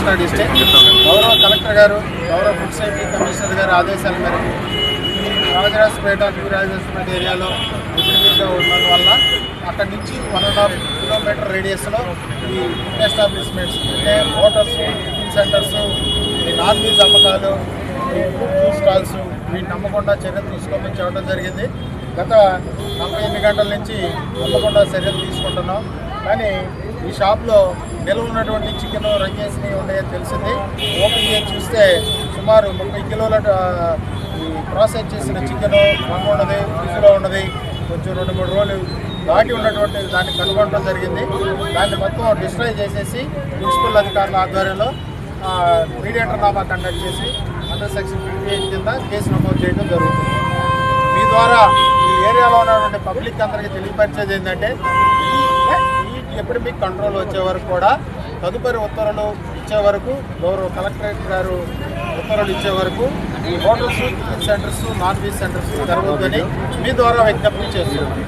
Krishna district. గౌరవ collector గారు, గౌరవ ఫుడ్ సేఫ్టీ కమిషనర్ గారి ఆదేశాల మేరకు రాజరాజపేట, న్యూ రాజరాజపేట ఏరియాలో లిమిటెడ్గా ఉన్నందువల్ల అక్కడి నుంచి 1.5 కిలోమీటర్ రేడియస్లో ఈ ఫుడ్ ఎస్టాబ్లిష్మెంట్స్ అంటే హోటల్స్, టిఫిన్ సెంటర్స్, ఈ నాన్ వెజ్ అమ్మకాలు, ఈ ఫుడ్ స్టాల్స్ వీటిని అమ్మకుండా చర్యలు తీసుకోమని చెప్పడం జరిగింది. గత 48 గంటల నుంచి అమ్మకుండా చర్యలు తీసుకుంటున్నాం. కానీ ఈ షాప్లో నిల్వ ఉన్నటువంటి చికెన్ రంగేసినవి ఉన్నాయని తెలిసింది. ఓపెన్ చేసి చూస్తే సుమారు 30 కిలోల ఈ ప్రాసెస్ చేసిన చికెన్ ఉన్నది, ఫ్రిడ్జ్లో ఉన్నది, కొంచెం 2-3 రోజులు దాటి ఉన్నటువంటి దాన్ని కనుగొనడం జరిగింది. దాన్ని మొత్తం డిస్ట్రాయ్ చేసేసి మున్సిపల్ అధికారుల ఆధ్వర్యంలో మీడియేటర్ నామా కండక్ట్ చేసి అండర్ సెక్షన్ 58 కింద కేసు నమోదు చేయడం జరుగుతుంది. మీ ద్వారా ఈ ఏరియాలో ఉన్నటువంటి పబ్లిక్ అందరికీ తెలియపరిచేది ఏంటంటే ఎపిడమిక్ కంట్రోల్ వచ్చే వరకు కూడా తదుపరి ఉత్తర్వులు ఇచ్చే వరకు, గౌరవ కలెక్టరేట్ గారు ఉత్తర్వులు ఇచ్చే వరకు ఈ hotels, tiffin centres, non veg centres జరగవద్దని మీ ద్వారా విజ్ఞప్తి చేస్తున్నాం.